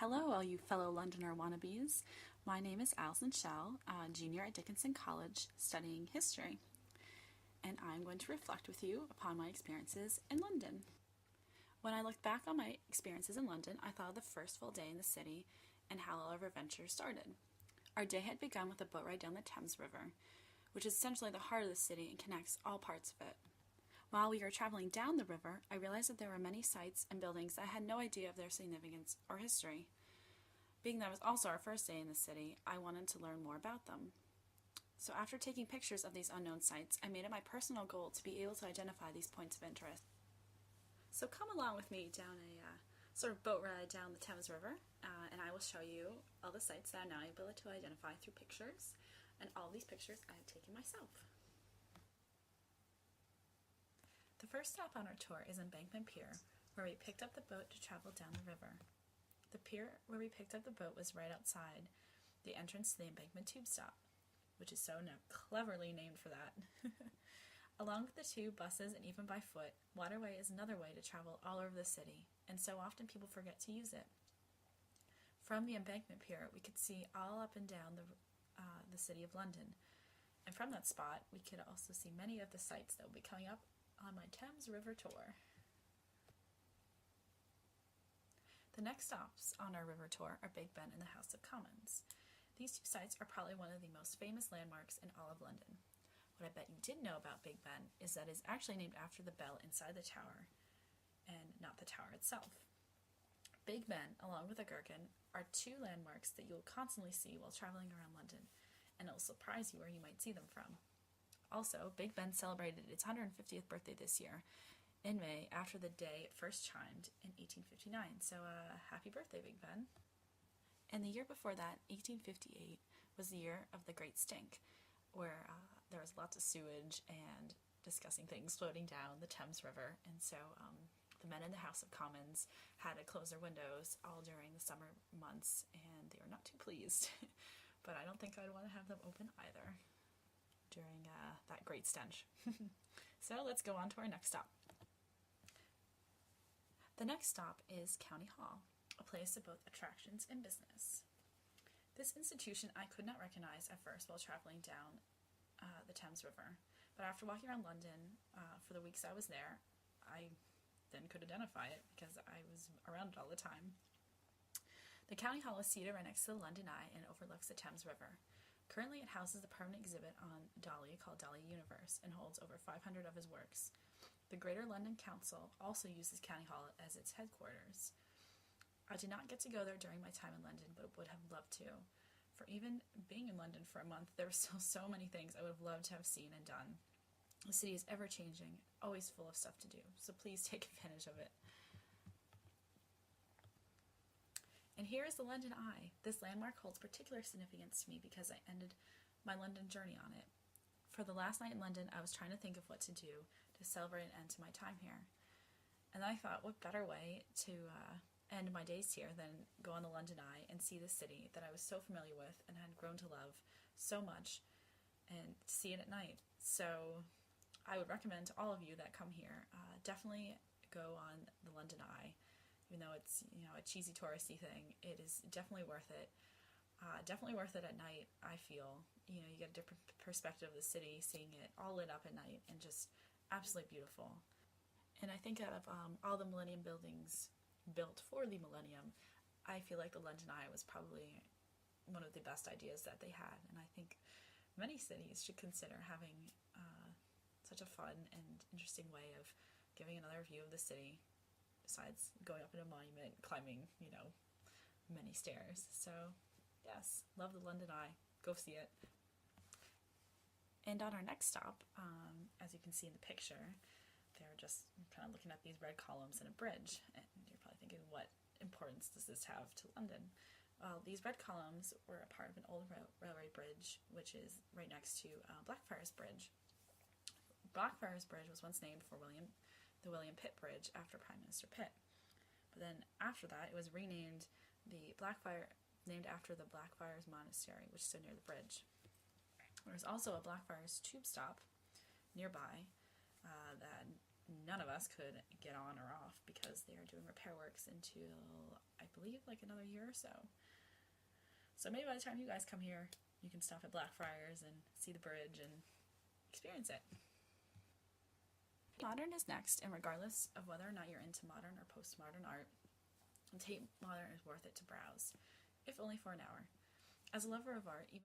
Hello, all you fellow Londoner wannabes. My name is Alison Schell, a junior at Dickinson College studying history, and I'm going to reflect with you upon my experiences in London. When I looked back on my experiences in London, I thought of the first full day in the city and how all of our adventures started. Our day had begun with a boat ride down the Thames River, which is essentially the heart of the city and connects all parts of it. While we were traveling down the river, I realized that there were many sites and buildings that I had no idea of their significance or history. Being that it was also our first day in the city, I wanted to learn more about them. So after taking pictures of these unknown sites, I made it my personal goal to be able to identify these points of interest. So come along with me down a sort of boat ride down the Thames River, and I will show you all the sites that I'm now able to identify through pictures, and all these pictures I have taken myself. The first stop on our tour is Embankment Pier, where we picked up the boat to travel down the river. The pier where we picked up the boat was right outside the entrance to the Embankment Tube Stop, which is so cleverly named for that. Along with the tube, buses, and even by foot, waterway is another way to travel all over the city, and so often people forget to use it. From the Embankment Pier, we could see all up and down the city of London, and from that spot, we could also see many of the sites that will be coming up on my Thames River tour. The next stops on our river tour are Big Ben and the House of Commons. These two sites are probably one of the most famous landmarks in all of London. What I bet you didn't know about Big Ben is that it's actually named after the bell inside the tower, and not the tower itself. Big Ben, along with the Gherkin, are two landmarks that you'll constantly see while traveling around London, and it'll surprise you where you might see them from. Also, Big Ben celebrated its 150th birthday this year, in May, after the day it first chimed in 1859. So, happy birthday, Big Ben. And the year before that, 1858, was the year of the Great Stink, where there was lots of sewage and disgusting things floating down the Thames River. And so the men in the House of Commons had to close their windows all during the summer months, and they were not too pleased. But I don't think I'd want to have them open either during that great stench. So let's go on to our next stop. The next stop is County Hall, a place of both attractions and business. This institution I could not recognize at first while traveling down the Thames River, but after walking around London for the weeks I was there, I then could identify it because I was around it all the time. The County Hall is seated right next to the London Eye and overlooks the Thames River. Currently, it houses a permanent exhibit on Dali called Dali Universe and holds over 500 of his works. The Greater London Council also uses County Hall as its headquarters. I did not get to go there during my time in London, but would have loved to. For even being in London for a month, there were still so many things I would have loved to have seen and done. The city is ever-changing, always full of stuff to do, so please take advantage of it. And here is the London Eye. This landmark holds particular significance to me because I ended my London journey on it. For the last night in London, I was trying to think of what to do to celebrate an end to my time here. And I thought, what better way to end my days here than go on the London Eye and see the city that I was so familiar with and had grown to love so much, and see it at night. So I would recommend to all of you that come here, definitely go on the London Eye. Even though it's, a cheesy touristy thing, it is definitely worth it. Definitely worth it at night, I feel. You get a different perspective of the city, seeing it all lit up at night, and just absolutely beautiful. And I think out of all the Millennium buildings built for the Millennium, I feel like the London Eye was probably one of the best ideas that they had. And I think many cities should consider having such a fun and interesting way of giving another view of the city, besides going up in a monument, climbing, many stairs. So, yes, love the London Eye. Go see it. And on our next stop, as you can see in the picture, they're just kind of looking at these red columns and a bridge. And you're probably thinking, what importance does this have to London? Well, these red columns were a part of an old railway bridge, which is right next to Blackfriars Bridge. Blackfriars Bridge was once named for the William Pitt Bridge after Prime Minister Pitt. But then after that, it was renamed named after the Blackfriars Monastery, which stood near the bridge. There was also a Blackfriars tube stop nearby that none of us could get on or off because they are doing repair works until, I believe, like another year or so. So maybe by the time you guys come here, you can stop at Blackfriars and see the bridge and experience it. Modern is next, and regardless of whether or not you're into modern or postmodern art, Tate Modern is worth it to browse, if only for an hour. As a lover of art, even